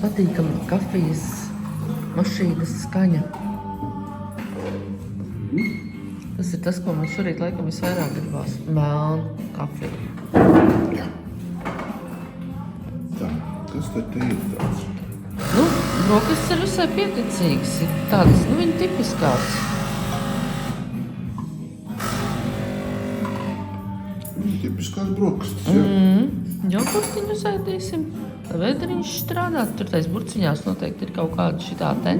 patīkama kafijas mašīnas skaņa. Tas ir tas, ko man šorīt laikam visvairāk gribās. Melna kafija. Jā. Tā, kas te ir tāds? Nu, brokastis ir visai pieticīgs. Ir tādas, viņa tipiskās. Tipiskās brokastis, jā. Jogurtiņu sēdīsim. Vēderiņš strādā. Tur tais burciņās noteikti ir kaut kāda šitā te.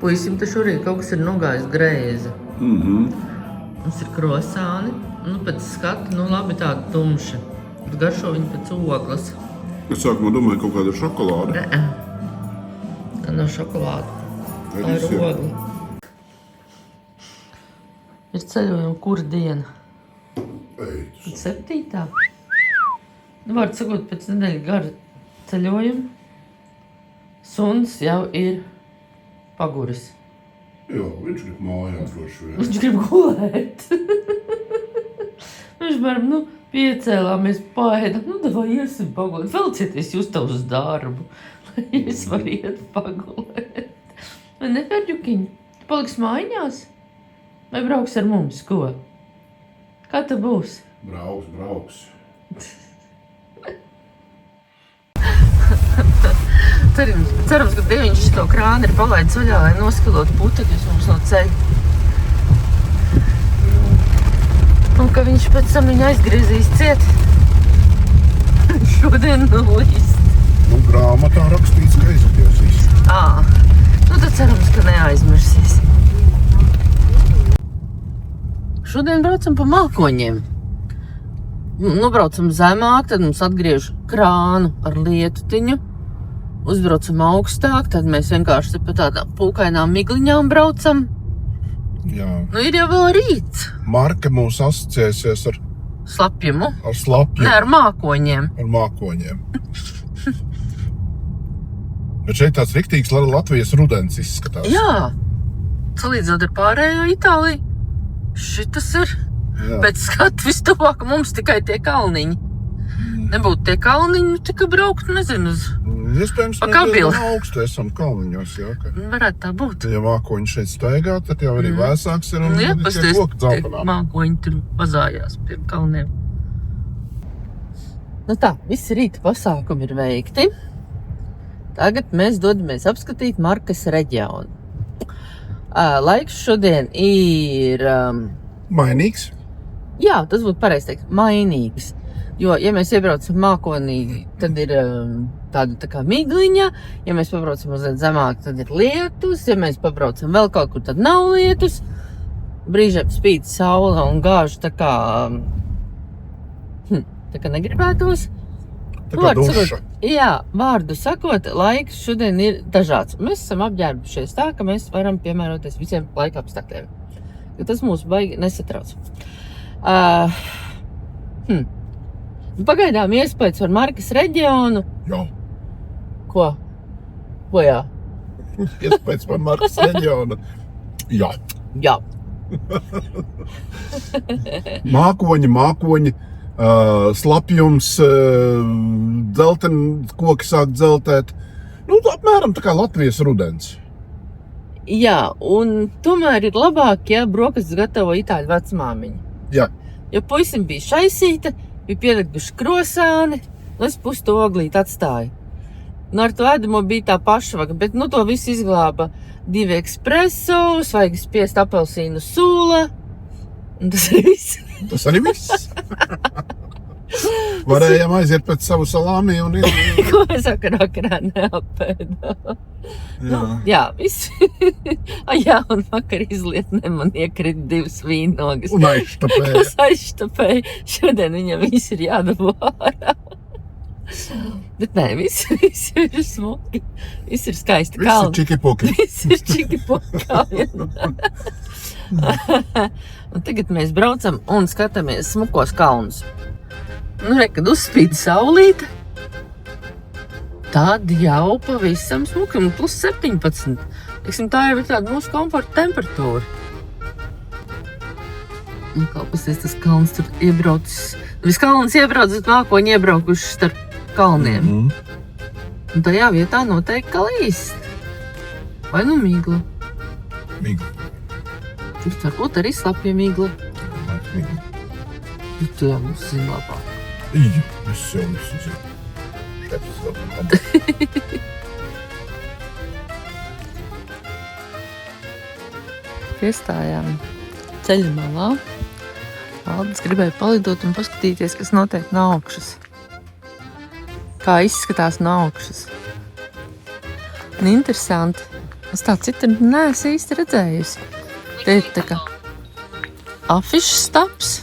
Puisim te šorīt kaut kas ir nogājis greizi. Mums ir krosāni. Nu, pēc skata, labi tāda tumša. Bet garšo viņa pēc ogles. Es sākumā domāju, kaut kāda šokolāde. Tā nav šokolāde. Tā ir ogle. Ir ceļojuma kura diena? 7. Vārdu sakot, pēc nedēļa gara ceļojuma suns jau ir paguris. Jā, viņš grib mājās droši vien. Viņš grib gulēt. Viņš varam, piecēlāmies, paēdam, davai iesim pagulēt. Velcieties jūs tev uz darbu, lai es varu iet pagulēt. Vai ne, Ferģukiņ? Tu paliksi mājiņās? Vai brauks ar mums, ko? Kā te būs? Brauks. Cerams, ka Dieviņš šito krānu ir palaidis vaļā, lai noskilotu putekļus mums no ceļa. Un ka viņš pēc tam viņu aizgriezīs ciet. Šodien nulīst. Grāmatā rakstīts, ka aizgriezīs. Tad cerams, ka neaizmirsīs. Šodien braucam pa Mākoņiem. Braucam zemāk, tad mums atgriež krānu ar lietutiņu. Uzbraucam augstāk, tad mēs vienkārši pa tādām pūkainām migliņām braucam. Jā. Ir jau vēl rīts. Marka mūs asociēsies ar slapjumu. Ar slapjumu. Ne, ar mākoņiem. Ar mākoņiem. Bet šeit tāds riktīgs Latvijas rudens izskatās. Jā. Salīdzinot ar pārējo Itāliju. Šitas ir. Jā. Pēc skatu vistuvāk mums tikai tie kalniņi. Nebūtu tie kalniņi, tikai braukt, nezinu, uz Iespējams, mēs diezgan augstu esam kalniņos, jā. Varētu tā būt. Ja mākoņi šeit staigā, tad jau arī vēsāks ir un Jā, tie pasties, koki dzeltenā. Mākoņi tur pazājās pie kalniem. Tā, visi rīta pasākumi ir veikti. Tagad mēs dodamies apskatīt Markas reģionu. Laiks šodien ir... Mainīgs? Jā, tas būtu pareizi teikt, mainīgs. Jo, ja mēs iebraucam Mākonī, tad ir tāda tā kā migliņa. Ja mēs pabraucam mazliet zemāk, tad ir lietus. Ja mēs pabraucam vēl kaut kur, tad nav lietus. Brīžiem spīd saule un gāž tā kā negribētos. Tā kā duša. Jā, vārdu sakot, laiks šodien ir dažāds. Mēs esam apģērbušies tā, ka mēs varam piemēroties visiem laika apstākļiem. Tas mūs baigi nesatrauc. Pagaidām iespējas par Markas reģionu. Jā. Ko? Ko jā? Iespējas par Markas reģionu. Jā. Jā. Mākoņi, slapjums, koki sāk dzeltēt. Apmēram tā kā Latvijas rudens. Jā, un tomēr ir labāk, ja brokastis gatavo itāļu vecmāmiņa. Jā. Jo puisim bija šaisīta, bija pielikuši krosāni, es pusi to oglīti atstāju. Ar to ēdamo bija tā pašvaga, bet to visu izglāba 2 espresso, svaigi spiest apelsīnu sula. Un tas arī viss. Tas arī viss. Varējām aiziet pēc savu salāmi un... Ko mēs vakarā neapēdā. Jā, viss. Jā, un vakar izlietnē man iekrita 2 vīnogas. Un aizštapēja. Kas aizštapēja. Šodien viņam viss ir jādabū ārā. Bet nē, viss ir smuki. Viss ir skaisti kalni. Viss ir čiki-puki. Viss ir čiki-puki. Un tagad mēs braucam un skatāmies smukos kalnus. Kad uzspīd saulīte, tad jau pavisam smuki, plus 17. Tā jau ir tāda mūsu komforta temperatūra. Kaut kas tas kalns tur iebraucis. Viss kalns iebraucis, bet mākoņi iebraukuši starp kalniem. Un tajā vietā noteikti ka līst. Vai nu migla? Migla. Tur varbūt arī slapja migla. Migla. Tu jau mums zini labāk. Jā, es jau visu zinu. Šeit vēl labāk. Piestājām ceļa malā. Aldis gribēja palidot un paskatīties, kas notiek no augšas. Kā izskatās no augšas. Un interesanti. Es tā citu neesmu īsti redzējusi. Te ir tā kā afišas stabs.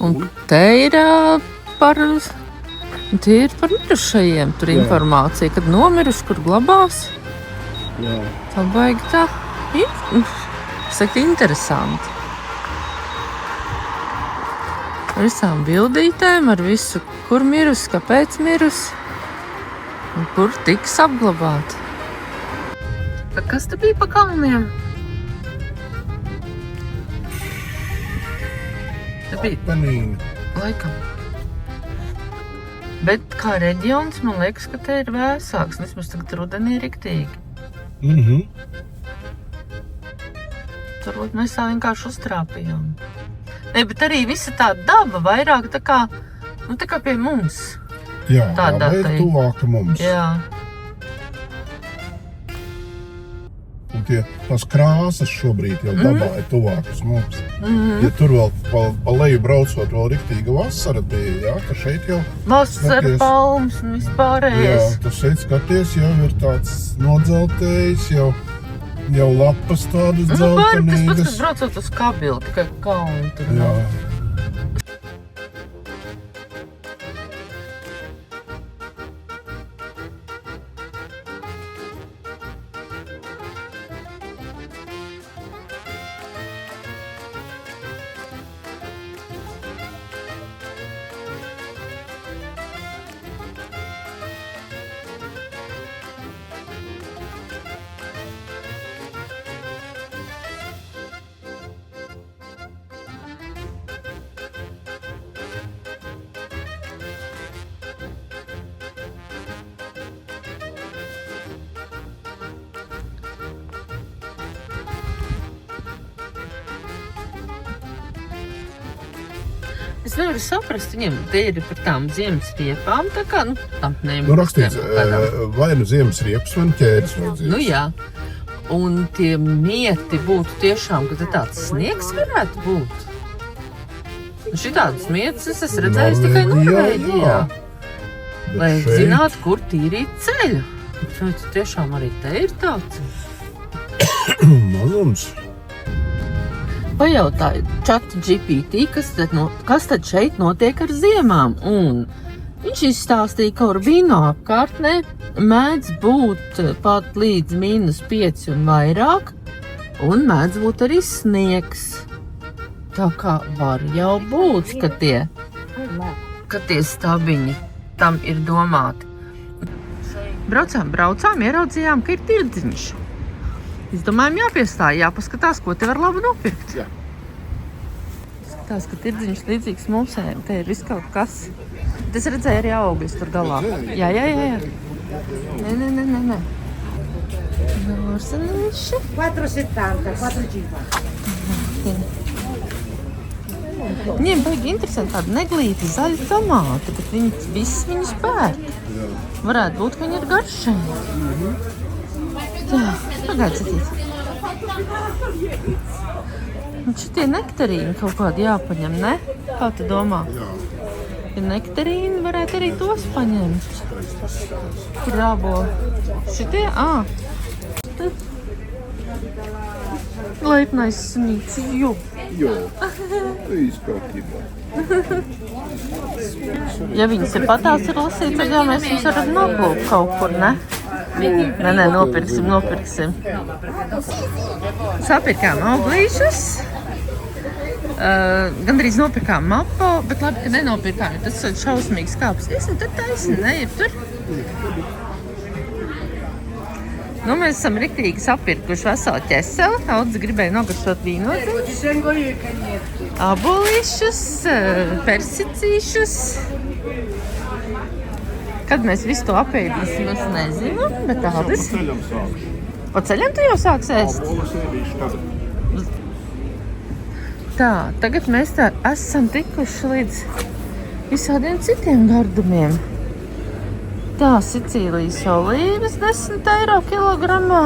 Un te ir par mirušajiem. Tur informācija, kad nomiruši, kur glabās. Jā. Tā baigi tā. Saka, interesanti. Ar visām bildītēm, ar visu, kur mirus, kāpēc mirus un kur tiks apglabāti. Kas te bija pa kalniem? Te bija Penīni. laikam. Bet kā reģions, man liekas, ka te ir vēsāks. Vismaz tagad rudenī riktīgi. Turbūt mēs tā vienkārši uztrāpījām. Ne, bet arī visa tā daba vairāk tā kā pie mums. Jā, Tādā vai tai- tuvāka mums. Jā. Un tās krāsas šobrīd jau dabā ir tuvākas mums. Mhm. Ja tur vēl pa leju braucot vēl riktīga vasara bija, jā, ka šeit jau, Valsts ar Skaties. palmas un jā, vispārējais. tu šeit skaties, jau ir tāds nodzeltējis, jau lapas tādas Nu, var, tas pats, dzeltenīgas. kas braucot uz Kabilu, tikai kalnu tur Jā. nav. Es nevaru saprast, viņiem te ir par tām ziemas riepām, tā kā, tam Nu, rakstīts, vai nu ziemas riepas, vai nu ķēdes vajadzīgs. Nu jā. Un tie mieti būtu tiešām, ka te tāds sniegs varētu būt. Un šitādas mietas es esmu redzējis tikai Norvēģijā. Bet Lai šeit- zinātu, kur tīrīt ceļu. Vai tu tiešām arī te ir tāds? Mazums. Pajautāju ChatGPT, kas tad šeit notiek ar ziemām. Un viņš izstāstīja, ka Urbino apkārtnē mēdz būt pat līdz -5 un vairāk, un mēdz būt arī sniegs. Tā kā var jau būt, ka tie stabiņi tam ir domāti. Braucām, ieraudzījām, ka ir tirdziņš. Es domāju, jāpiestāj, jāpaskatās, ko te var labi nopirkt. Jā. Skatās, ka tirdziņš līdzīgs mūsējiem, te ir viss kaut kas. Es redzēju arī augļus tur galā. Jā. Nē. Dārzenīši. 4,70, 4,50. Viņiem baigi interesanti tādi neglīti zaļi tomāti, bet viņi viss viņus pērk. Varētu būt, ka viņi ir garšīgi. Tā, pagaid satīt. Un šitie nektarīni kaut kādi jāpaņem, ne? Kā tu domā? Jā. Ja nektarīni varētu arī tos paņemt. Kur rābo? Šitie? Leipnais sunīts, jo. Jo, viss kārtībā. Ja viņas ir patās ir lasīts, tad jau mēs viņus varam noplūkt kaut kur, ne? Nē, nopirksim. Sapirkām auglīšus. Gandrīz nopirkām mapo, bet labi, ka nenopirkām, jo tas ir šausmīgs kāps. Es tur taisni, neiet tur. Nu, mēs esam riktīgi sapirkuši veselu ķeseli. Audze gribēja nogaršot vīnodziņus, abolīšus, persicīšus. Kad mēs visu to apēdīsim, es nezinu, bet tādas. Ceļam sākšu. Pa ceļam tu jau sāks ēst? Abolas ēdīšu tagad. Tā, tagad mēs tā esam tikuši līdz visādiem citiem gardumiem. Tā, Sicīlijas olīves 10 eiro kilogramā.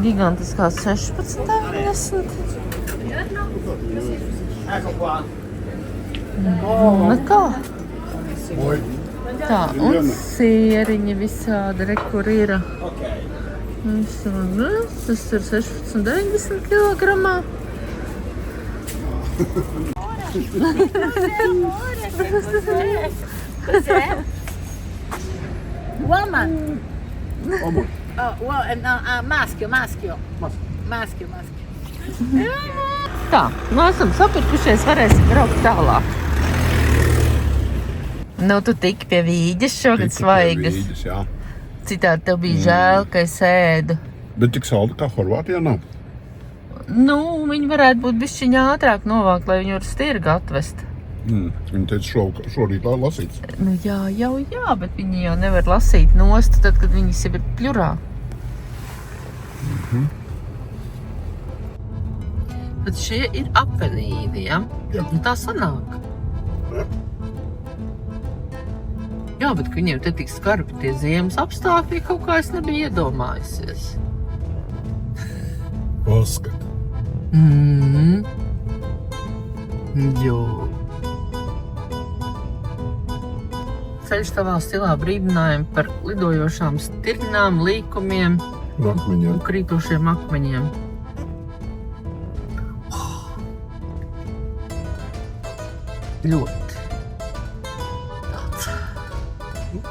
Gigantiskās 16,90. Nekā. Tā, un sieriņi visādi, re, kur ir. Tas ir 16,90 kilogramā. Woman. Amor. Maschio. Tā, nu esam sapirkušies, varēsim braukt tālāk. Nu, tu tik pie vīģes šogad svaigas. Vīģes, jā. Citādi tev bija žēl, ka es ēdu. Bet tik saldi kā Horvātijā nav. Nu, viņi varētu būt bišķiņā ātrāk novākt, lai viņu var stirgu atvest. Viņi teica šorīt lai lasīts. Nu jā, bet viņi jau nevar lasīt nost, tad, kad viņas jau ir pļurā. Bet šie ir apelīni, ja? Jā. Un tā sanāk. Jā, bet ka viņiem te tik skarbi tie ziemas apstākļi, kaut kā es nebiju iedomājusies. Paskat. Jo. Ceļš tavā stilā brīdinājumi par lidojošām stirnām, līkumiem Akmeņiem. un krītošiem akmeņiem. Ļoti.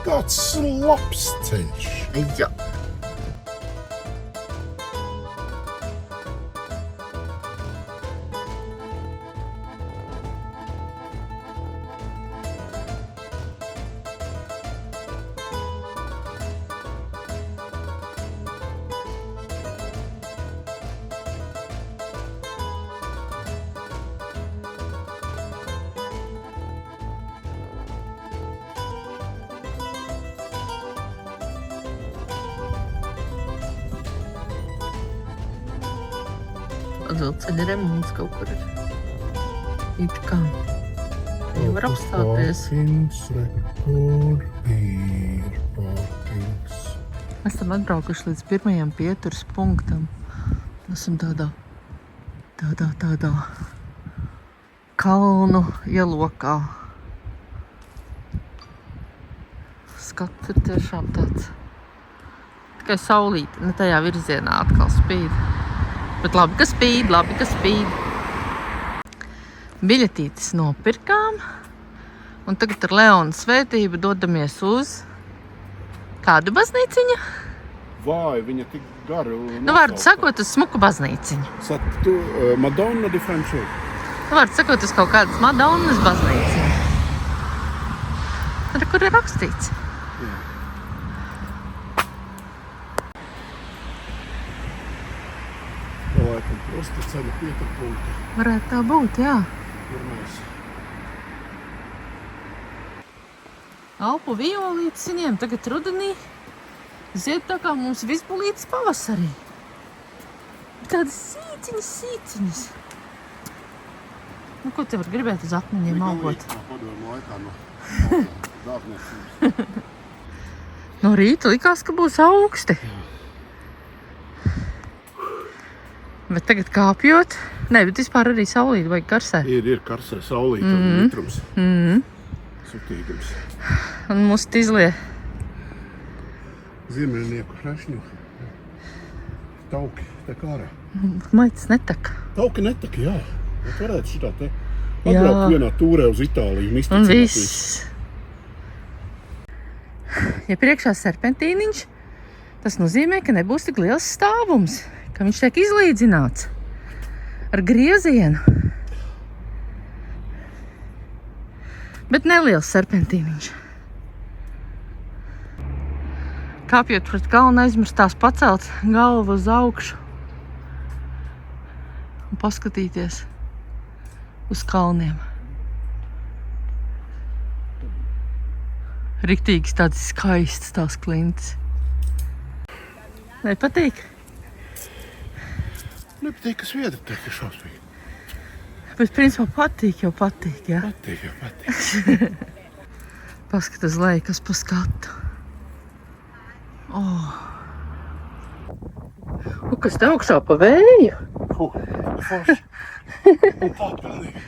Tāds labs ceļš. Jā. Dzelceļa remonts kaut kur ir. It kā. Jau var apstāties. Parkings, kur ir parkings. Esam atbraukuši līdz pirmajam pieturas punktam. Esam tādā kalnu ielokā. Skats ir tiešām tāds. Tikai saulīte, ne tajā virzienā atkal spīd. Bet labi, ka spīd. Biļetītes nopirkām. Un tagad ar Leona svētību dodamies uz kādu baznīciņu? Vai, viņa tik garu. Nu, vārdu sakot, uz smuku baznīciņu. Madonna di Francesco. Nu, vārdu sakot, uz kaut kādas Madonnas baznīciņu. Tur, kur ir rakstīts. Laikam prosta ceļa pieturpunkta. Varētu tā būt, jā. Pirmais. Alpu violītes viņiem tagad rudenī zied tā kā mums vispulītes pavasarī. Tādas sīciņas. Nu, ko te var gribēt uz akmeņiem augot? Padomu laikā no dārzniecības. No rīta likās, ka būs augsti. Bet tagad kāpjot, bet vispār arī saulīt vajag karsē. Ir karsē saulīt un mitrums. Sutīgums. Un mūs izlie. Ziemeļnieku hrešņu. Tauki tek ārā. Maitas netaka. Tauki netaka, jā. Bet varētu šitā te Jā. atbraukt vienā tūrē uz Itāliju un Un izticēt viss. Ja priekšā serpentīniņš, tas nozīmē, ka nebūs tik liels stāvums. Ka viņš tiek izlīdzināts ar griezienu. Bet neliels serpentīniņš. Kāpjot pret kalnu aizmirstās pacelt galvu uz augšu un paskatīties uz kalniem. Riktīgs tāds skaists tās klints. Nepatīk? Nepatīk, kas viedri tiek šausmīgi. Bet principā patīk, jā? Patīk. Paskat uz leju, kas pa skatu. Kas te augšā pa vēju? Forši. Un tā pilnīgi.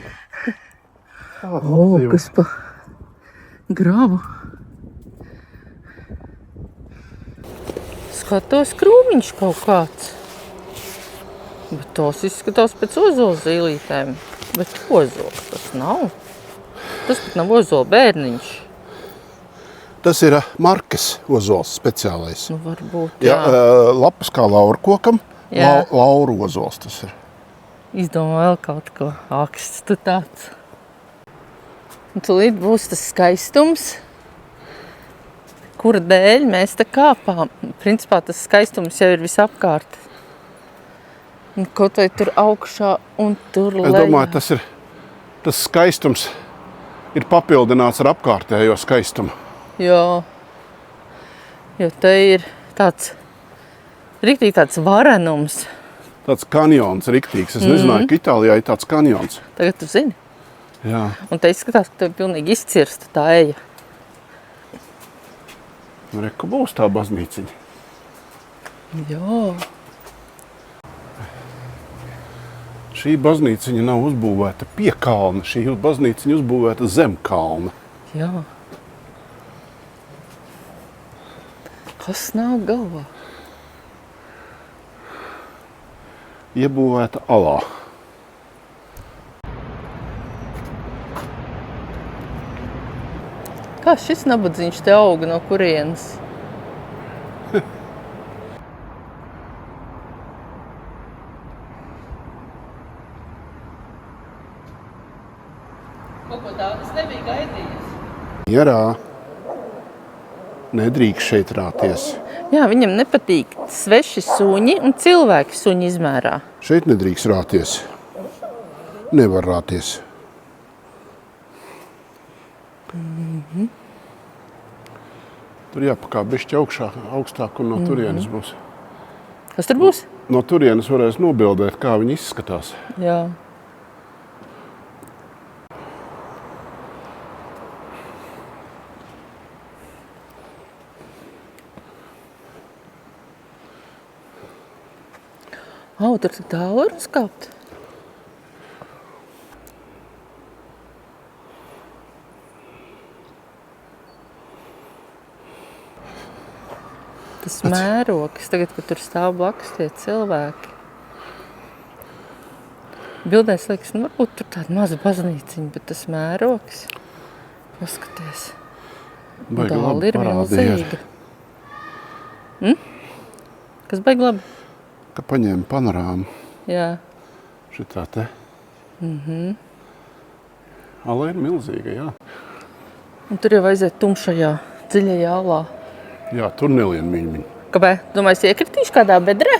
Kas pa gravu. Skatos krūmiņš kaut kāds. Bet tos izskatās pēc ozola zīlītēm. Bet ozols tas nav. Tas pat nav ozola bērniņš. Tas ir markas ozols speciālais. Nu, varbūt, jā. Lapas kā laurkokam, lauru ozols tas ir. Izdomā vēl kaut ko. Aksts tu tāds. Un tūlīt būs tas skaistums, kura dēļ mēs te kāpām. Principā tas skaistums jau ir visapkārt. Un kaut vai tur augšā un tur lejā. Es domāju, tas skaistums ir papildināts ar apkārtējo skaistumu. Jo te ir riktīgi tāds varenums. Tāds kanjons riktīgs. Es nezināju, ka Itālijā ir tāds kanjons. Tagad tu zini. Jā. Un te izskatās, ka tev pilnīgi izcirsta tā eja. Nu, reku būs tā baznīciņa. Jā. Šī baznīciņa nav uzbūvēta pie kalna. Šī baznīciņa uzbūvēta zem kalna. Jā. Kas nāk galvā? Iebūvēta alā. Kā šis nabadzīņš te auga no kurienes? Kaut ko tādu es nebiju gaidījis. Mierā. Nedrīkst šeit rāties. Jā, viņam nepatīk sveši suņi un cilvēki suņi izmērā. Šeit nedrīkst rāties. Nevar rāties. Tur jāpakā bišķi augstāk un no turienes būs. Kas tur būs? No turienes varēs nobildēt, kā viņi izskatās. Jā. Tur tik tālu var uzkāpt. Tas mērogs, tagad, kad tur stāv blakus tie cilvēki. Bildēs liekas, nu varbūt tur tāda maza baznīciņa, bet tas mērogs, paskaties, dāli ir milzīga. Kas baigi labi? Ka paņēma panorāmu. Jā. Šitā te. Ala ir milzīga, jā. Un tur jau aiziet tumšajā, dziļajā alā. Jā, tur nelien miņmiņ. Kāpēc? Domāju, iekritīšu kādā bedrē?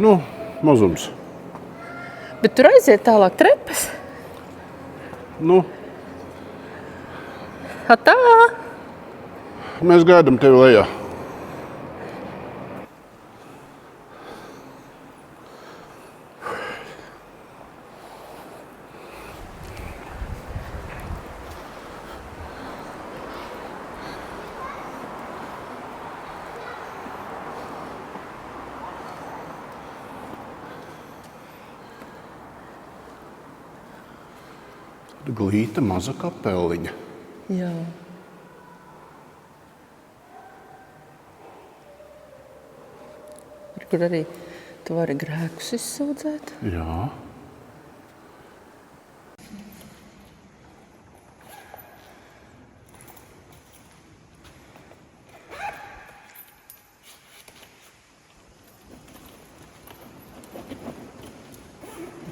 Nu, mazums. Bet tur aiziet tālāk trepes. Nu. Tā. Mēs gaidām tevi lejā. Glīta maza kapeliņa. Jā. Kur arī tu vari grēkus izsūdzēt. Jā.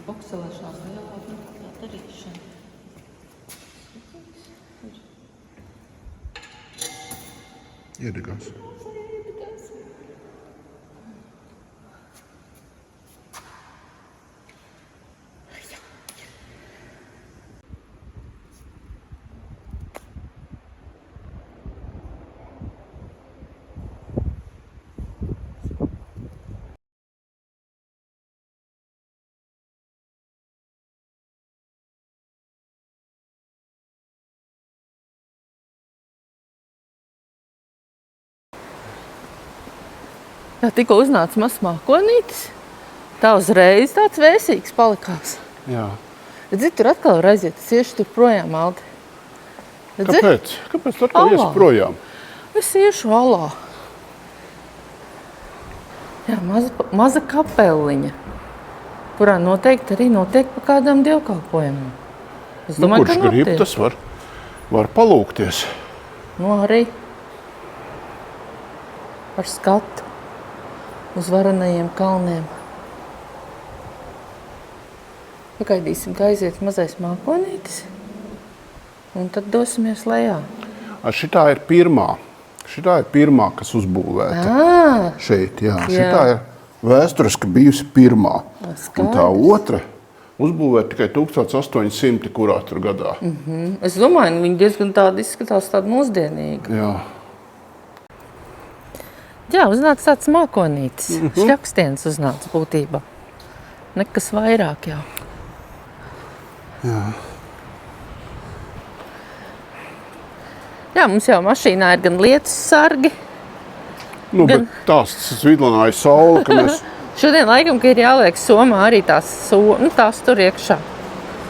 Bokselēšanās nejālāk tā darīšana. Iedegās. Jā, tikko uznāca mazs mākonītis. Tā uzreiz tāds vēsīgs palikās. Jā. Redzi, tur atkal var aiziet. Es iešu tur projām, Aldi. Redzi? Kāpēc? Kāpēc tu atkal iesi projām? Es iešu alā. Jā, maza kapeliņa, kurā noteikti arī notiek pa kādām dievkalpojumiem. Es domāju, Kurš ka grib, notiek. tas var palūkties. Arī ar skatu uz varenajiem kalniem. Pagaidīsim, kā aiziet mazais mākonītis, un tad dosimies lejā. Šitā ir pirmā. Šitā ir pirmā, kas uzbūvēta šeit. Jā. Šitā ir vēsturiski bijusi pirmā. Un tā otra uzbūvēta tikai 1800 kurā tur gadā. Es domāju, viņi diezgan tādi izskatās tādi mūsdienīgi. Jā. Jā, uznāca tāds mākonītis. Šļakstiens uznāca būtībā. Nekas vairāk jau. Jā. Jā, mums jau mašīnā ir gan lietus sargi. Bet tās svidlināja saule, ka mēs Šodien laikam, ka ir jāliek somā arī tās tur iekšā.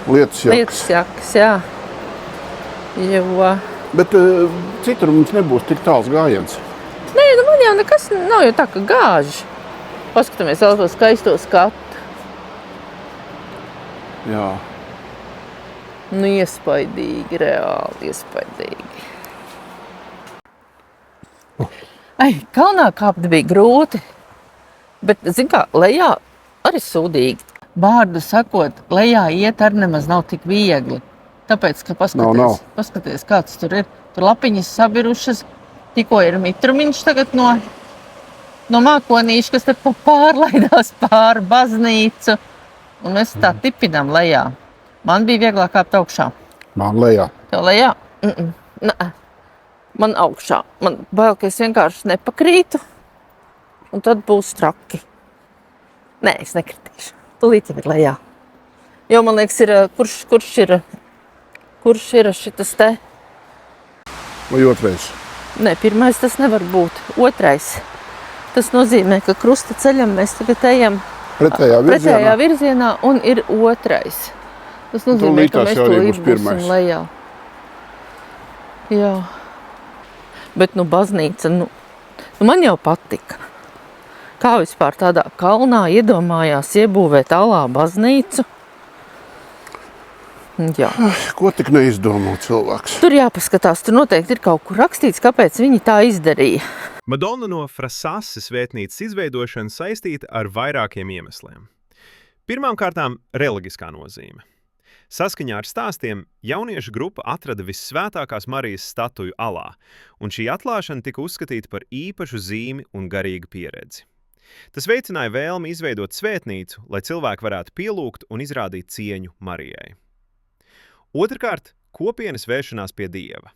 lietas jakas. Lietus jakas, jā. Jo... Bet citur mums nebūs tik tāls gājiens. Nē, man jau nekas nav jau tā, ka gāž. Paskatāmies vēl to skaisto skatu. Jā. Iespaidīgi, reāli iespaidīgi. Ai, kalnā kāpt bija grūti, bet, zin kā, lejā arī sūdīgi. Vārdu sakot, lejā iet arī nemaz nav tik viegli. Tāpēc, ka paskaties, kāds tur ir. Tur lapiņas sabirušas, tikko ir mitrumiņš tagad no mākonīša, kas te pārlaidās pāri baznīcu. Un mēs tā tipinām lejā. Man bija vieglāk kāpt augšā. Man lejā. Tev lejā? Nē. Man augšā. Man bail, ka es vienkārši nepakrītu. Un tad būs traki. Nē, es nekritīšu. Tūlīt jau ir lejā. Jo man liekas, kurš ir šitas te? Vai otrais? Nē, pirmais tas nevar būt. Otrais. Tas nozīmē, ka krusta ceļam mēs tagad ejam pretējā virzienā un ir otrais. Tas nozīmē, ka mēs tūlīt būsim lejā. Jā. Bet, baznīca, man jau patika. Kā vispār tādā kalnā iedomājās iebūvēt alā baznīcu? Jā. Ko tik neizdomā cilvēks? Tur jāpaskatās, tur noteikti ir kaut kur rakstīts, kāpēc viņi tā izdarīja. Madonna no Frasasi svētnīcas izveidošana saistīta ar vairākiem iemesliem. Pirmām kārtām reliģiskā nozīme. Saskaņā ar stāstiem jauniešu grupa atrada vissvētākās Marijas statuju alā, un šī atklāšana tika uzskatīta par īpašu zīmi un garīgu pieredzi. Tas veicināja vēlmi izveidot svētnīcu, lai cilvēki varētu pielūgt un izrādīt cieņu Marijai. Otrkārt, kopienas vēršanās pie Dieva.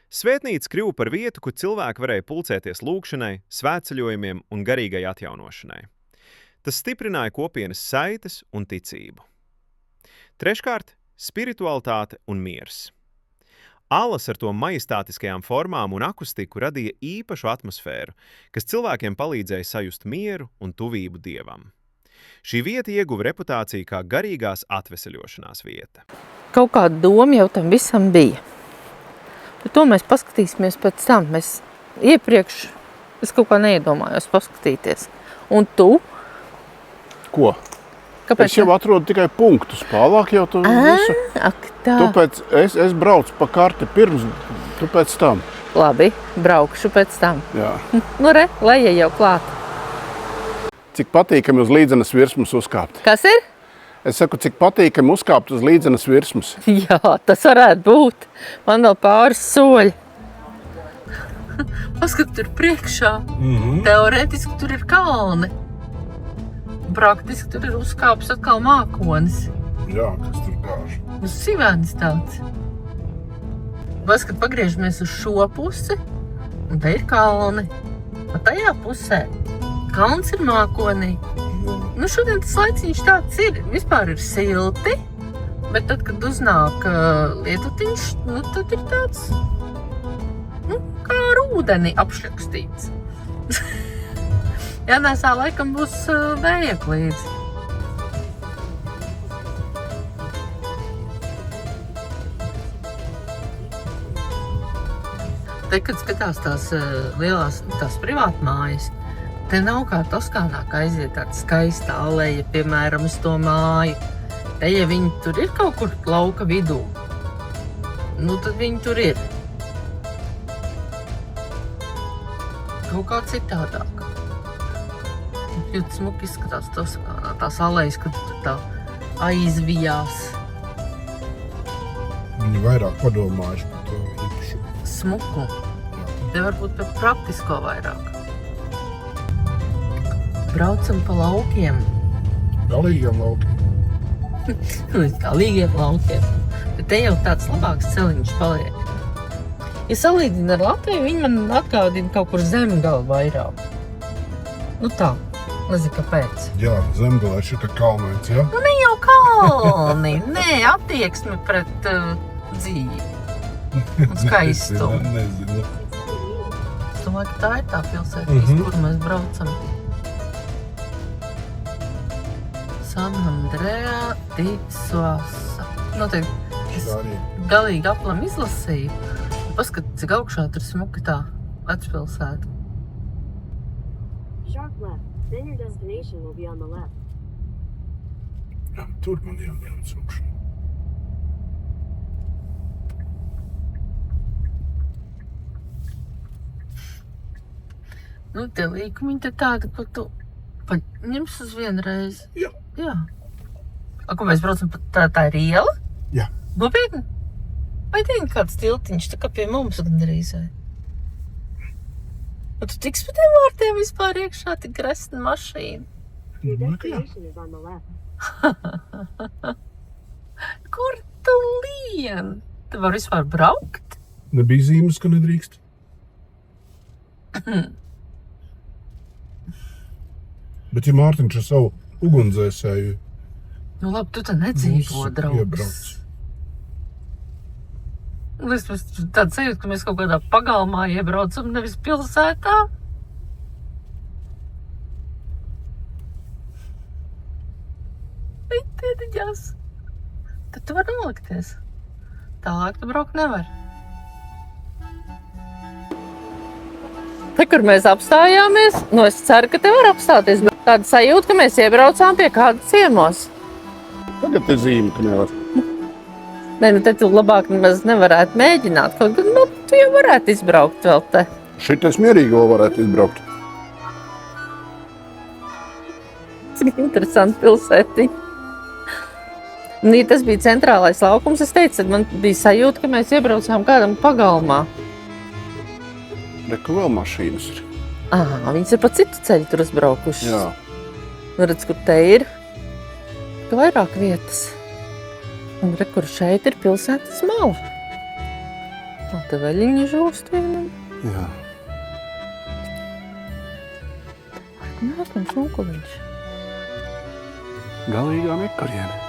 Svētnīca kļuva par vietu, kur cilvēki varēja pulcēties lūgšanai, svētceļojumiem un garīgai atjaunošanai. Tas stiprināja kopienas saites un ticību. Treškārt, spiritualitāte un miers. Alas ar to majestātiskajām formām un akustiku radīja īpašu atmosfēru, kas cilvēkiem palīdzēja sajust mieru un tuvību Dievam. Šī vieta ieguva reputāciju kā garīgās atveseļošanās vieta. Kaut kāda doma jau tam visam bija. Bet to mēs paskatīsimies pēc tam. Es kaut kā neiedomājos paskatīties. Un tu? Ko? Kāpēc? Es jau atrodu tikai punktus, pārāk jau to visu. Ak tā. Tāpēc es braucu pa karti pirms, tu pēc tam. Labi, braukšu pēc tam. Jā. Leja jau klāt. Cik patīkami uz līdzenas virsmas uzkāpt. Kas ir? Es saku, cik patīkami uzkāpt uz līdzenas virsmas. Jā, tas varētu būt. Man vēl pāris soļi. Paskat, tur priekšā. Teorētiski tur ir kalni. Praktiski tur ir uzkāpis atkal mākonis. Jā, kas tur gāž. Uz sivēnis tāds. Paskat, pagriežamies uz šo pusi, un te ir kalni. Un tajā pusē kalns ir mākonī. Šodien tas laiciņš tāds ir. Vispār ir silti, bet tad, kad uznāk lietutiņš, tad ir tāds, kā ar ūdeni apšļakstīts. Jānēsā laikam būs vējak līdzi. Te, kad skatās tās lielās, tās privātmājas, te nav kā Toskānā, kā aiziet tāda skaista aleja, piemēram, uz to māju. Te, ja viņi tur ir kaut kur lauka vidū, nu tad viņi tur ir. Kaut kā citādāk. Ļoti smuki izskatās Toskānā, tās alejas, kad tur tā aizvijās. Viņi vairāk padomājuši par to īpašu. Smuku. Te varbūt par praktisko vairāk. Braucam pa laukiem. Galīgiem laukiem. Galīgiem laukiem. Bet te jau tāds labāks celiņš paliek. Ja salīdzina ar Latviju, viņi man atgādina kaut kur Zemgala vairāk. Nu tā, nezinu kāpēc. Jā, Zemgalē šita kalnēts, jā? Nu ne jau kalni, nē, attieksme pret dzīvi. Un skaistumu. Nezinu. Es domāju, ka tā ir tā pilsēta, kur mēs braucam. San Andrea di Suasa. Noteikti, es galīgi aplam izlasīju. Paskat, cik augšā tur smuka tā vecpilsēta. Sharp left. Then your destination will be on the left. Jā, tur man jābrauc augšā. Nu, tie līkumiņi te tādi, ko tu paņems uz vienu reizi. Jā. Jā. A, ko mēs braucam pa tā ir iela? Jā. Nopietni? Vai te ir kāds tiltiņš, tā kā pie mums gandrīz vai? Un tu tiks pa tiem vārtiem vispār iekšā, tik gresna mašīna. Your Domāju, ka jā. destination is on the left. Kur tu lien? Tu var vispār braukt? Nebija zīmes, ka nedrīkst. Bet ja Mārtiņš ar savu ugunsdzēsēju Nu labi, tu te nedzīvo, mūs draugs. iebrauc. Es tāda sajūta, ka mēs kaut kādā pagalmā iebraucam, nevis pilsētā. Vai tēdiņās? Tad tu vari nolikties. Tālāk tu braukt nevar. Te, kur mēs apstājāmies, nu es ceru, ka te var apstāties, bet tāda sajūta, ka mēs iebraucām pie kāda ciemos. Tagad ir zīme, ka nevar. Nē, nu te tu labāk nemaz nevarētu mēģināt. Kaut gan, nu, tu jau varētu izbraukt vēl te. Šitais mierīgi vēl varētu izbraukt. Cik interesanti pilsēti. Un, ja tas bija centrālais laukums, es teicu, tad man bija sajūta, ka mēs iebraucām kādam pagalmā. Reku vēl mašīnas ir. Viņas ir pa citu ceļu tur uzbraukušas. Jā. Nu, redz, kur te ir. Ka vairāk vietas. Un re, kur šeit ir pilsētas mala. Un te veļiņi žūst vienam. Jā. Nākam šunkuliņš. Galīgā nekariena.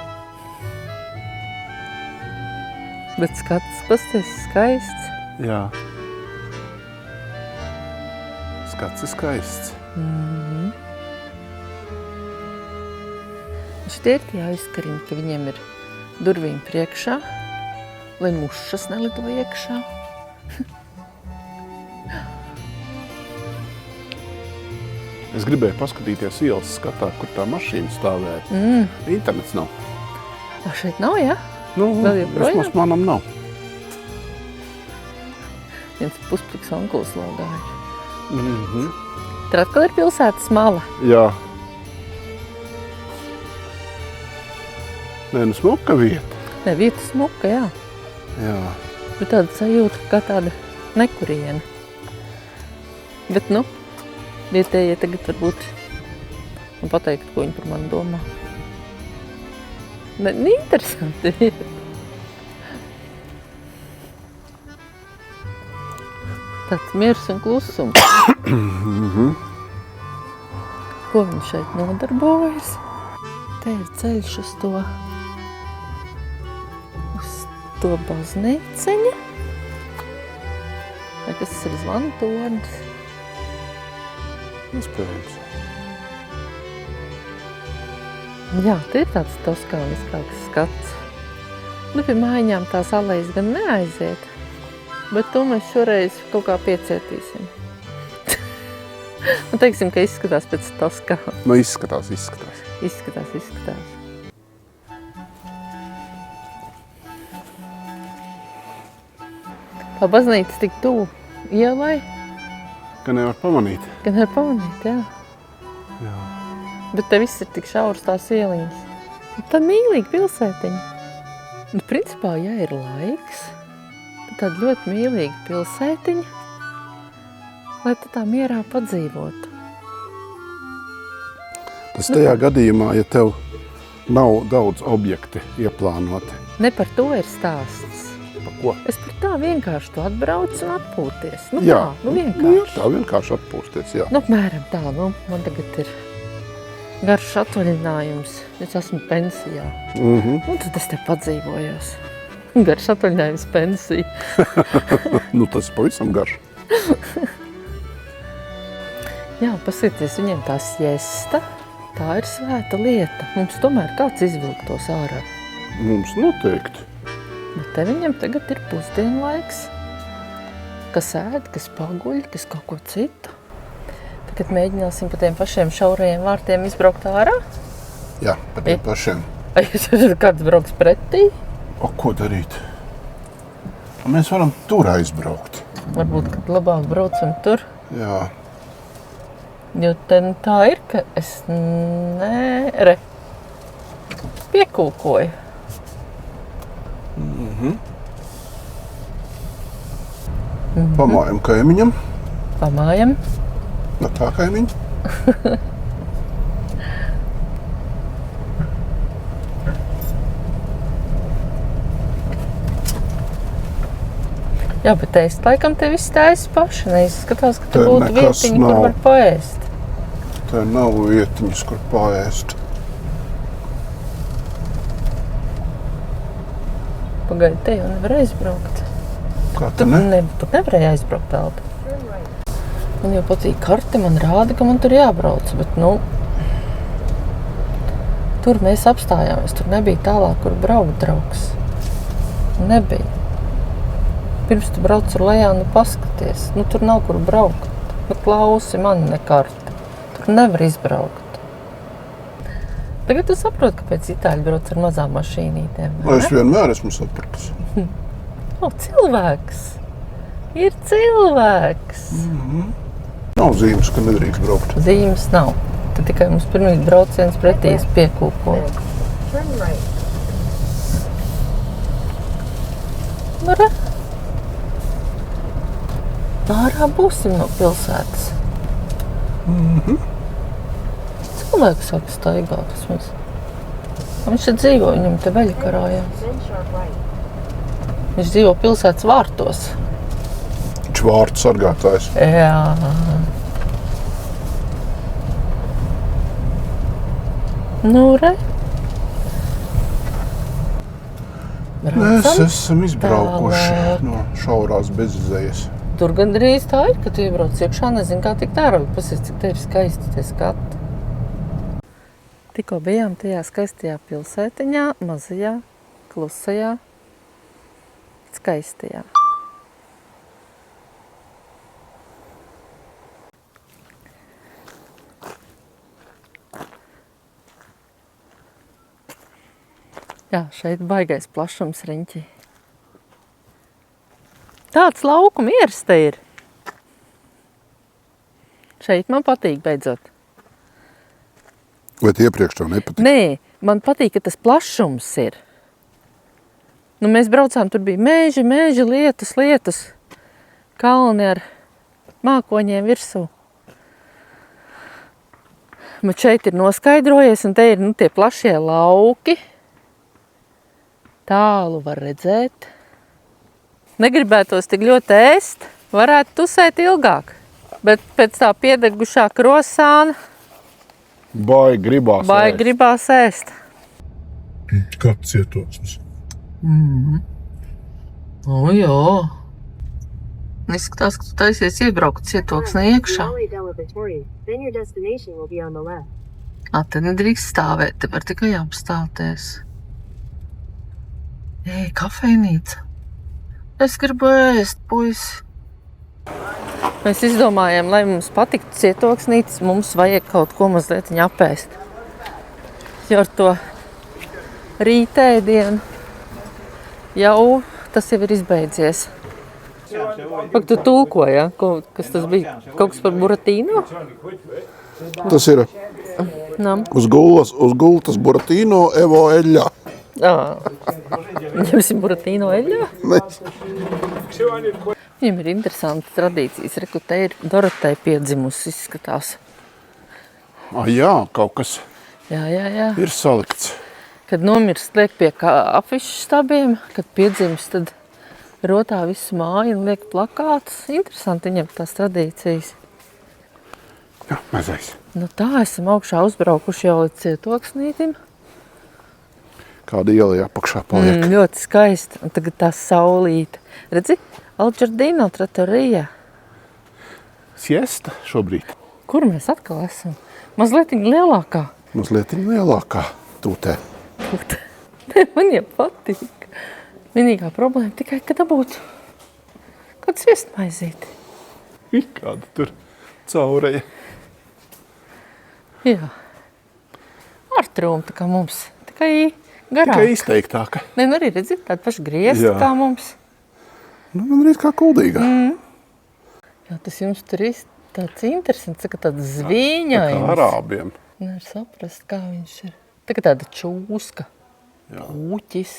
Bet skats pasties skaists. Jā. Skats ir skaists. Šitie ir tie aizkariņi, ka viņiem ir durvīm priekšā, lai mušas nelido iekšā. Es gribēju paskatīties ielas skatā, kur tā mašīna stāvēja. Internets nav. Šeit nav, jā? Nu, Vēl joprojām? vismaz manam nav. Viens puspliks onkulis laugāja. Mhm. Tur atkal ir pilsētas mala. Jā. Nē, nu smuka vieta. Ne, vieta smuka, jā. Jā. Bet tāda sajūta, kā tāda nekuriena. Bet, nu, vietējie tagad varbūt man pateikt, ko viņi par mani domā. Ne, interesanti vieta. Tāds miers un klusums. Ko viņi šeit nodarbojas? Te ir ceļš uz to baznīciņu. Vai kas tas ir zvanu tornis? Iespējams. Jā, te ir tāds toskāniskāks skats. Nu, pie mājām tās alejas gan neaiziet, bet to mēs šoreiz kaut kā piecietīsim. Nu, teiksim, ka izskatās pēc Toskāna. Nu, izskatās. Izskatās. Tā baznīca tik tuvu ielai, Ka nevar pamanīt. ka nevar pamanīt, jā. Jā. Bet te viss ir tik šauras tās ieliņas. Tā mīlīga pilsētiņa. Nu, principā, ja ir laiks, tad tāda ļoti mīlīga pilsētiņa, lai tu tā mierā padzīvotu. Tas tajā gadījumā, ja tev nav daudz objekti ieplānoti. Ne par to ir stāsts. Pa ko? Es par tā vienkārši tu atbrauc un atpūties. Nu Jā. tā, vienkārši. Tā vienkārši atpūsties, jā. Nu, apmēram tā, man tagad ir garš atvaļinājums. Es esmu pensijā. Un tad es te padzīvojos. Garš atvaļinājums pensija. Nu, tas pavisam garš. Jā, pasieties, viņiem tā siesta, tā ir svēta lieta. Mums tomēr kāds izvilk tos ārā. Mums noteikti. Bet te viņam tagad ir pusdienlaiks. Kas ēd, kas paguļ, kas kaut ko citu. Tagad mēģināsim pa tiem pašiem šaurajiem vārtiem izbraukt ārā. Jā, pa tiem pašiem. Ai, kāds brauks pretī? O, ko darīt? Mēs varam tur aizbraukt. Varbūt, kad labāk braucam tur. Jā. Jo te tā ir, ka es piekūkoju. Pamājam kaimiņam. Pamājam. No tā kaimiņa. Jā, bet ēst laikam te viss taisa paši. Neizskatās, ka Te te būtu nekas vietiņa, nav. kur var paēst. Tā nav vietiņas, kur paēst. Pagaidi, te jau nevar aizbraukt. Kā Tur te ne? Tur nevarēja aizbraukt tālāk. Man jau patīk karte, man rāda, ka man tur jābrauc, bet tur mēs apstājāmies. Tur nebija tālāk, kur braukt, draugs. Nebija. Pirms tu brauc ar lejā, paskaties. Tur nav kur braukt. Klausi man, ne karte. Tur nevar izbraukt. Tagad tu saproti, kāpēc itāļi brauc ar mazām mašīnītēm. Es vienmēr esmu sapratis. Cilvēks. Ir cilvēks. Nav zīmes, ka nedrīkst braukt. Zīmes nav. Tad tikai mums pirmīt brauciens pretī piekūko. Turn right. Nu, re. Ārā būsim no pilsētas. Cilvēks saka staigāt vismaz. Viņš te dzīvo, viņam te veļa karājās. Then sharp right. Viņš dzīvo pilsētas vārtos. Viņš vārtu sargātājs. Jā. Nu, re. Mēs esam izbraukuši tālāk. no šaurās bezizējas. Tur gandrīz tā ir, kad tu iebrauc iekšā, nezinu, kā tik tā rauj. Pasies, cik te ir skaisti tie skati. Tikko bijām tajā skaistajā pilsētiņā, mazajā, klusajā, skaistajā. Jā, šeit baigais plašums riņķī. Tāds lauku miers te ir. Šeit man patīk beidzot. Vai iepriekš tev nepatīk? Nē, man patīk, ka tas plašums ir. Nu, mēs braucām, tur bija meži, lietus, kalni ar mākoņiem virsū. Bet šeit ir noskaidrojies, un te ir tie plašie lauki. Tālu var redzēt. Negribētos tik ļoti ēst, varētu tusēt ilgāk. Bet pēc tā piedegušā krosāna Baigi gribās ēst. Kāds cietoksnis. O, jā. Izskatās, ka tu taisies iebraukt cietoksnē iekšā. Valley del Laboratory. Then your destination will be on the left. Te nedrīkst stāvēt, te var tikai apstāties. Ei, kafejnīca. Es gribu ēst, puisi. Mēs izdomājām, lai mums patiktu cietoksnītes, mums vajag kaut ko mazliet apēst. Jo ar to rītēdienu jau tas jau ir izbeidzies. Ak, tu tulkoji, ja? Kas tas bija? Kaut kas par buratīno? Tas ir uz gultas buratīno Evo eļļā. Ņemsim buratīno eļļā? Viņam ir interesantas tradīcijas. Reku, te ir Dorotei piedzimusi, izskatās. Jā, kaut kas Jā. ir salikts. Kad nomirst, liek pie afišu stabiem, kad piedzimst, tad rotā visu māju un liek plakātus. Interesanti viņam tās tradīcijas. Jā, mazais. Nu tā, esam augšā uzbraukuši jau līdz cietoksnītim. Kāda iela apakšā paliek. Ļoti skaisti. Un tagad tā saulīte. Redzi? Al Giardino trattoria. Siesta šobrīd. Kur mēs atkal esam? Mazliet lielākā. Mazliet lielākā tūtē. Man jau patīk. Vienīgā problēma tikai, ka dabūtu kādu sviestmaizīti. Kāda tur caureja. Jā. Ar trūmu, tā kā mums. Tikai garāk. Tikai izteiktāka. Nē, nu arī redzi, tāda paša griezta kā mums. Nu, man arī kā kuldīgā. Jā, tas jums tur ir tāds interesants, ka tāds zvīņains. Kā arābiem. Nevar saprast, kā viņš ir. Tā kā tāda čūska. Kūķis.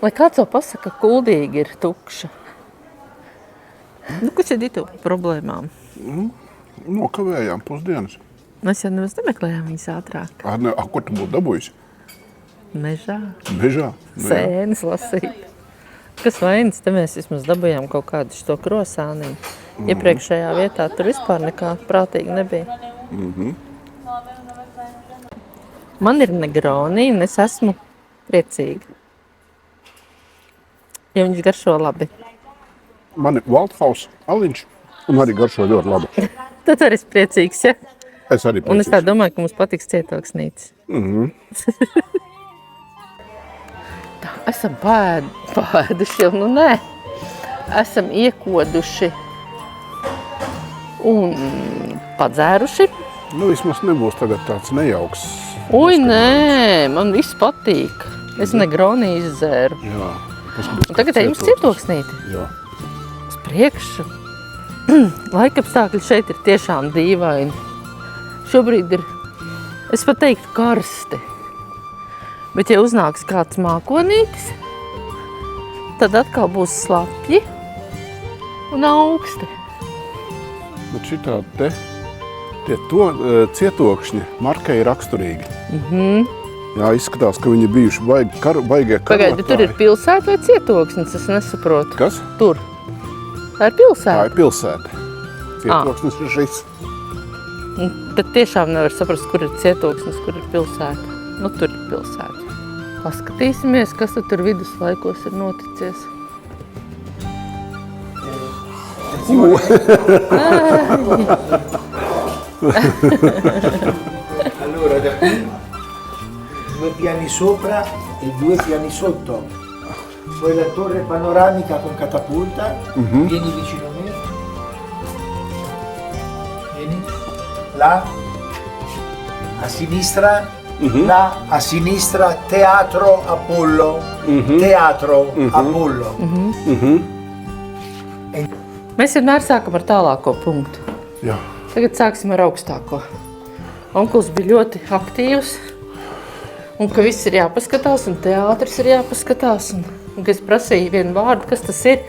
Lai kāds jau pasaka, ka kuldīgi ir tukša. Nu, kas ir tu problēmām? Nokavējām pusdienas. Mēs jau nemaz nemeklējām viņas ātrāk. Kur tu būtu dabūjusi? Mežā. Mežā? Sēnes lasīt. Kas vainas, te mēs vismaz dabujām kaut kādu šo krosāniņu. Iepriekšējā vietā tur vispār nekā prātīgi nebija. Man ir Negroni un es esmu priecīga. Ja viņš garšo labi. Man ir Waldhaus aliņš un arī garšo ļoti labi. Tad arī esi priecīgs, ja? Es arī priecīgs. Un es tā domāju, ka mums patiks cietoksnītis. Tā, esam pāēduši jau, nu nē. Esam iekoduši un padzēruši. Nu, vismaz nebūs tagad tāds nejauks. Ui, nē, man viss patīk. Es Negroni izdzēru. Jā. Un tagad ejam uz cietoksnīti. Jā. Uz priekšu. Laikapstākļi šeit ir tiešām dīvaini. Šobrīd ir, es pat teiktu, karsti. Bet ja uznāks kāds mākonītis, tad atkal būs slapji un augsti. Bet šitā te, tie cietokšņi Markai ir raksturīgi. Jā, izskatās, ka viņi bijuši baigie karotāji. Pagaidi, tur ir pilsēta vai cietoksnis? Es nesaprotu. Kas? Tur. Tā ir pilsēta. Tā ir pilsēta. Cietoksnis ir šis. Un tad tiešām nevar saprast, kur ir cietoksnis, kur ir pilsēta. Nu, tur ir pilsēta. Paskatīsimies, kas tur viduslaikos ir noticies. Allora, da qui 2 piani sopra e 2 piani sotto. Poi la torre panoramica con catapulta. Vieni vicino a me. Vieni. Là a sinistra. Là a sinistra Teatro Apollo. Teatro Apollo. Mēs vienmēr sākam ar tālāko punktu. Jā. Tagad sāksim ar augstāko. Onkuls bija ļoti aktīvs. Un ka viss ir jāpaskatās, un teātris ir jāpaskatās. Un kad es prasīju vienu vārdu, kas tas ir,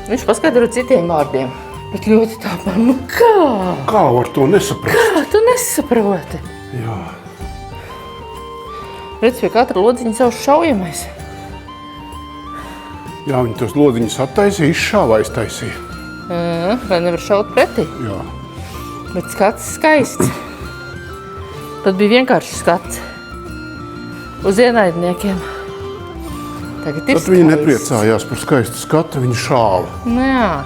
viņš paskaidro citiem vārdiem. Bet ļoti tāpā, nu kā? Kā var to nesaprast? Kā tu nesaproti? Jā. Redz, pie katra lodziņa savs šaujamais. Jā, viņi tos lodziņus attaisīja, izšāvā iztaisīja. Vai nevar šaut pretī? Jā. Bet skats skaists. Tad bija vienkārši skats. Uz ienaidniekiem. Tagad ir Tad viņi nepriecājās par skaistu skatu, viņi šāva. Nu jā.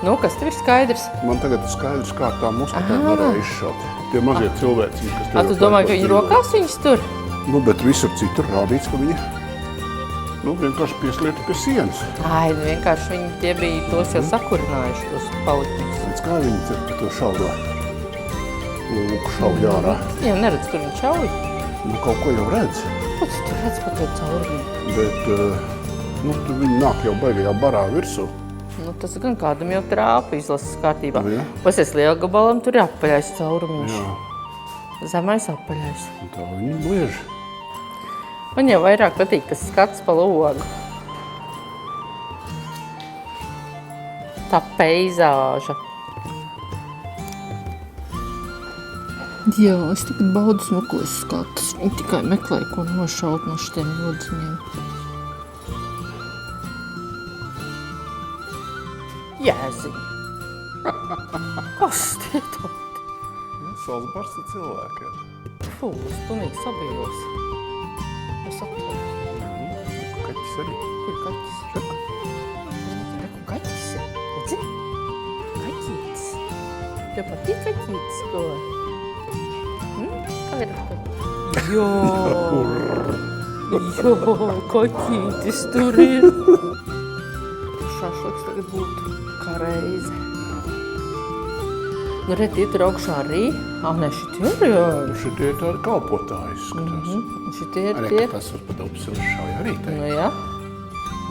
Nu, kas tev ir skaidrs? Man tagad ir skaidrs, kā tā muskatēm varēja izšaut. Tie mazie cilvēciņi, kas Tu domāji, ka viņi rokās viņus tur? Nu, bet visur citur rādīts, ka viņi vienkārši pieslieta pie sienas. Ai, nu vienkārši viņi tie bija tos jau sakurinājuši, tos paliķus. Pēc kā viņi cer pa to šaudo? Lūk, šauj ārā. Jau neredz, kur viņi šauj. Nu, kaut ko jau redz. Ko tu redz pa to caurumu? Bet, tu viņi nāk jau baigajā barā virsū. Nu, tas gan kādam jau trāpa izlases kārtībā. Nu, jā. Pasies liela gabalam, tur ir apaļais caurumiņš. Jā, Zemais apaļais. un tā viņi bliež. Man jau vairāk patīk tas skats pa logu. Tā peizāža. Jā, es tagad baudu smukos skatus. Viņi tikai meklē, ko nošaut no šitiem lodziņiem. Jēziņ. Kas tie tādi? Saules barsta cilvēkiem. Fū, es pilnīgi sabijos. Es atveru. Kaķis arī. Kur kaķis? Kur kaķis ir? Redzi? Kaķītis. Tev patīk kaķītis, ko? Kā ir ar Jo, kaķītis tur ir. Šašliks tagad būtu kā reize. Nu, redz, tie tur augšā arī. Ne, šitie ir, jā. Šitie ir tādi kalpotāji izskatās. Šitie ir Arī, tie. ka tas var pa dobas jau šauj arī te. Nu, jā.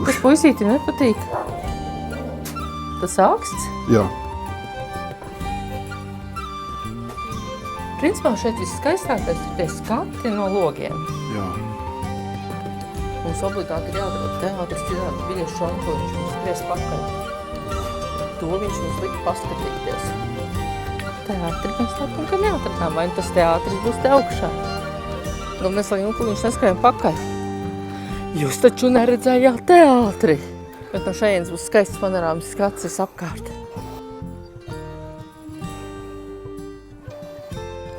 Kas puisītim nepatīk? Tas augsts? Jā. Principā šeit viskaistākais ir tie skati no logiem. Jā. Mums obligāti ir jāatrod teātris, citādi biļešu šonkoliņš mums skries pakaļ. To viņš mums lika paskatīties. Teātri mēs tāpēc, ka neatradām, vai tas teātris būs te augšā. Galvenais, lai Junkliņš neskrējam pakaļ. Jūs taču neredzējāt teātri. Bet no šajienes būs skaists panorāmas skats apkārt.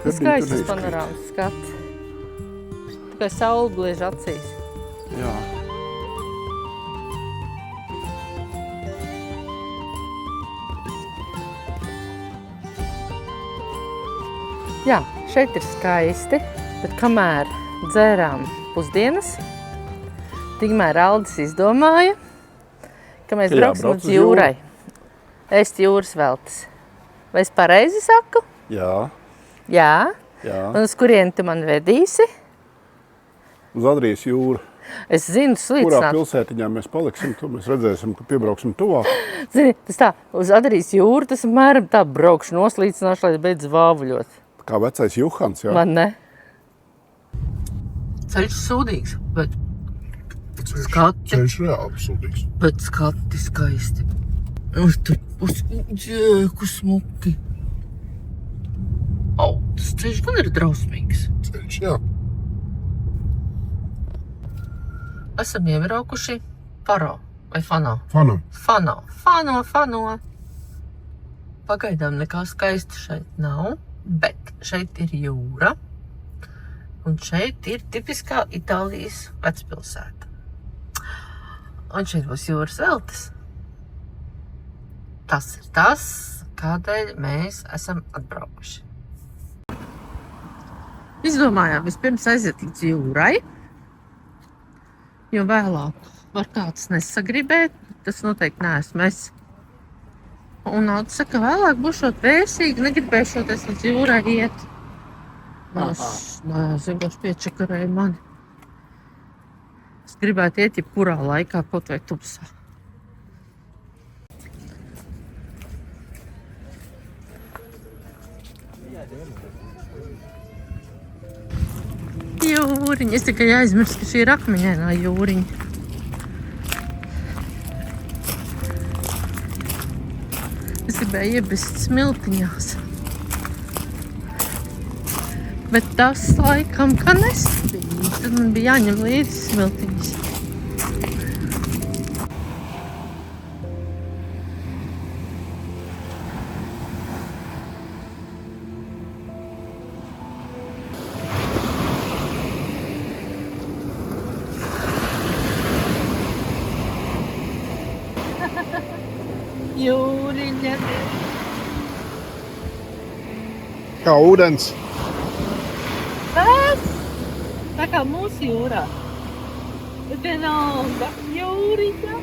Skaists panorāmas skats. Tikai saule bliež acīs. Jā. Jā, šeit ir skaisti, bet kamēr dzērām pusdienas, tikmēr Aldis izdomāja, ka mēs brauksim līdz jūrai. Ēst jūras veltes. Vai es pareizi saku? Jā. Jā. Jā. Un uz kurieni tu man vedīsi? Uz Adrijas jūru. Es zinu, Kurā slīcināt. pilsētiņā mēs paliksim, to mēs redzēsim, ka piebrauksim tuvāk. Zini, tas tā, uz Adrijas jūru, tas apmēram tā braukšu noslīcināšu, lai beidz vāvuļot. Kā vecais Juhans, jā. Man ne? Ceļš sūdīgs, bet skati. Ceļš reāli sūdīgs. Bet skati skaisti. Tur džēku smuki. Tas ceļš gan ir drausmīgs. Ceļš, jā. Esam iebraukuši Faro vai Fano. Fano. Pagaidām nekā skaista šeit nav, bet šeit ir jūra. Un šeit ir tipiskā Itālijas vecpilsēta. Un šeit būs jūras veltes. Tas ir tas, kādēļ mēs esam atbraukuši. Izdomājām vispirms aiziet līdz jūrai, jo vēlāk var kāds nesagribēt, tas noteikti neesmu es. Un Aldis saka, vēlāk būšot vēsīgi, negribēšoties līdz jūrai iet. Es vienkārši piečakarēju mani. Es gribētu iet jebkurā laikā, kaut vai tumsā. Jūriņa, es tikai aizmirstu, ka šī ir akmeņainā jūriņa. Es gribēju iebrist smiltiņās. Bet tas laikam, ka nespīd. Tad man bija jāņem līdzi smiltiņas. Jūriņa, Kā ūdens. Tas? Tā kā mūsu jūrā. Bet vienalga jūriņa.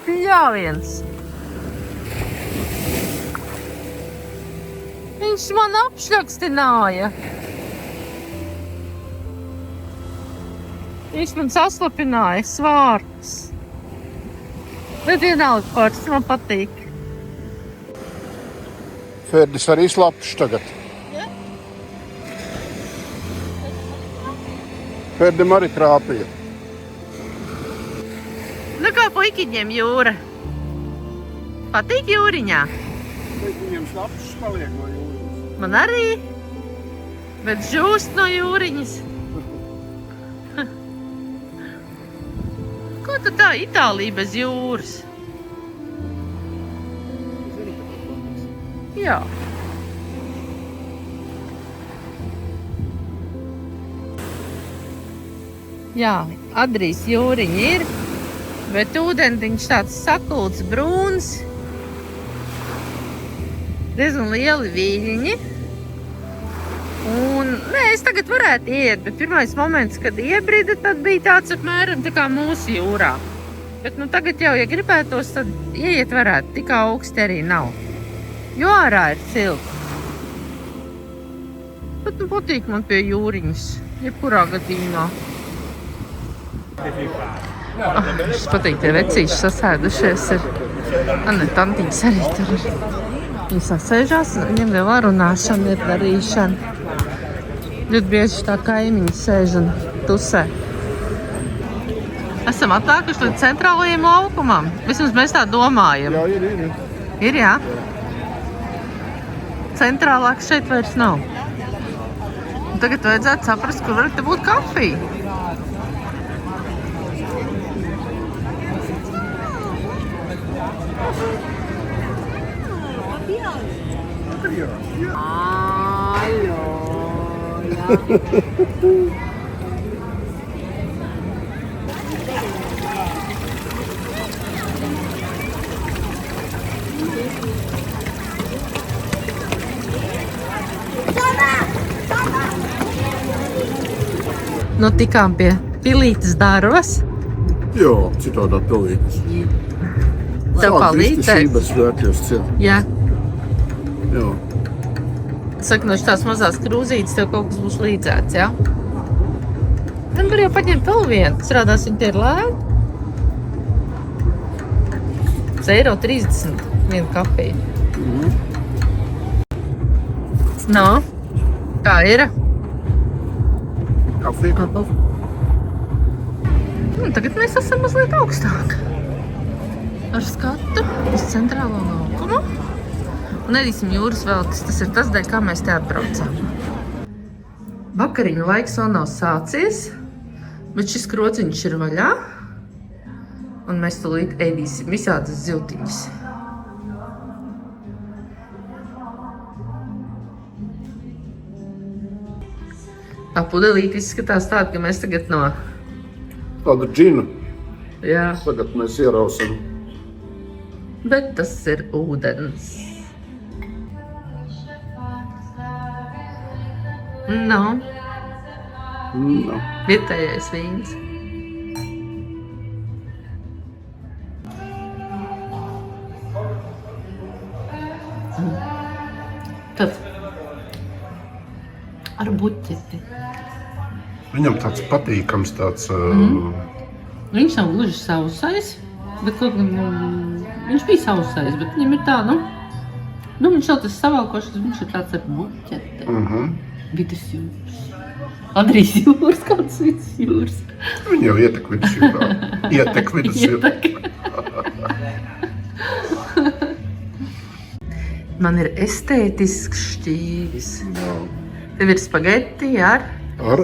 Pļāviens. Viņš man apšļakstināja. Viņš man saslapināja svārkus. Bet vienalga pārts man patīk. Ferdis arī slapš tagad. Ja? Ferdim arī trāpīja. Nu kā puikiņiem jūra. Patīk jūriņā? Viņam slapšs paliek no jūras. Man arī. Bet žūst no jūriņas. Ko tad tā Itālija bez jūras? Jā. Jā, Adrijas jūriņa ir, bet ūdentiņš tāds sakults brūns. Diezgan lieli viļņi. Un, es tagad varētu iet, bet pirmais moments, kad iebrida, tad bija tāds apmēram tā kā mūsu jūrā. Bet tagad jau, ja gribētos, tad ieiet varētu, tik augsti arī nav. Jo ārā ir silti. Bet patīk man pie jūriņas, jebkurā gadījumā. Šis patīk, tie vecīši sasēdušies ir. Tantīgs arī tur ir. Viņi sasēžās, viņiem vēl runāšana ir darīšana. Ļoti bieži tā kaimiņi sēž un tusē. Esam atnākuši līdz centrālajiem laukumam. Vismaz mēs tā domājam. Jā, ir. Ir, jā? Centrālāk šeit vairs nav. Un tagad vajadzētu saprast, kur var te būt kafija. Nu, tikām pie pilītes dārvas. Jā, citādā pilītes. Tev palīdzēs? Sības vērties ciet. Jā. Jā. Saka, no šitās mazās krūzītes tev kaut kas būs līdzēts, jā? Tad var jau paņemt vēl vienu. Strādās viņi tie ir lēni. €1,30 viena kafija. No, kā ir? Kafija. Tagad mēs esam mazliet augstāk. Ar skatu uz centrālo laukumu. Un ēdīsim jūras veltes. Tas ir tas, dēļ, kā mēs te atbraucām. Vakariņu laiks vēl nav sācies, bet šis krociņš ir vaļā. Un mēs tūlīt ēdīsim visādas zivtiņas. Tā pudelīte izskatās tāda, ka mēs tagad no... Tāda džina. Jā, Tagad mēs ierausim. bet tas ir ūdens. No, No. vietējais vīns. Tad ar buķeti. Viņam tāds patīkams tāds... Viņš nav gluži sausais, bet kaut gan viņš bija sausais, bet viņam ir tā, viņš nav tas savalkošs, viņš ir tāds ar buķeti. Vidus jūras. Adrijas jūras, kāds vidus jūras. Viņa jau ietek vidusjūrā. Ietek vidusjūrā. Man ir estētisks šķīvis. Tev ir spageti ar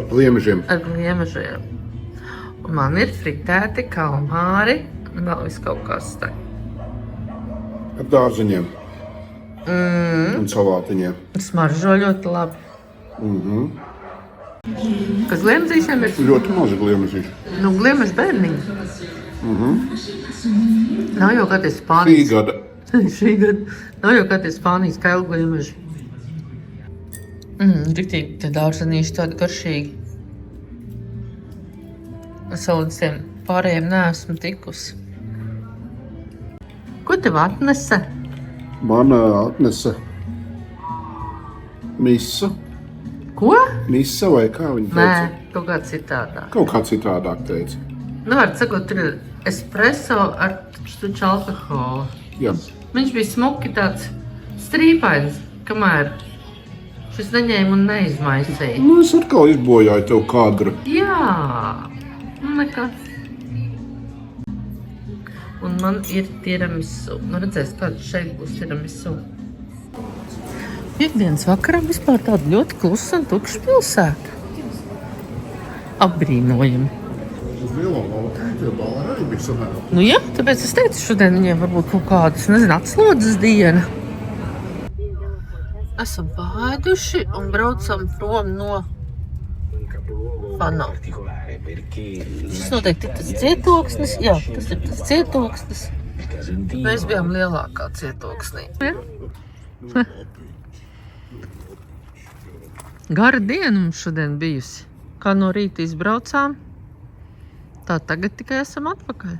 liemežiem. gliemežiem. Un man ir fritēti kalmāri un vēl viss kaut kas tā. Ar dārziņiem. Un salātiņiem. Smaržo ļoti labi. Kas Gliemzīšiem ir? Ļoti mazi gliemezīši. Nu, Gliemežu bērniņi. Nav jau kāds Šī Spānijas. gada. Šī gada. Nav jau kāds Spānijas kailu Gliemeži. Riktīgi, tie dārzenīši tādi garšīgi. Es vēl līdz tiem pārējiem neesmu tikusi. Ko tev atnesa? Man atnesa misa. Ko? Misa vai kā viņa Nē, teica? kaut kā citādāk. Kaut kā citādāk teica. Nu, var sakot, tur ir espresso ar taču alkoholu. Jā. Viņš bija smuki tāds strīpains, kamēr šis neņēma un neizmaisīja. Nu, es atkal izbojāju tev kadru. Jā, nu nekas. Un man ir tiramisu. Nu, redzēs, kāds šeit būs tiramisu. Piektdienas vakarā vispār tāda ļoti klusa un tukša pilsēta. Apbrīnojami. Uz lielo lauku tie bāri arī bija samērā. Nu jā, tāpēc es teicu, šodien viņiem varbūt kaut kādas, nezinu, atslodzes diena. Esam pāēduši un braucam prom no Fano. Šis noteikti ir tas cietoksnis. Jā, tas ir tas cietoksnis. Mēs bijām lielākā cietoksnī. Gara diena mums šodien bijusi. Kā no rīta izbraucām, tā tagad tikai esam atpakaļ.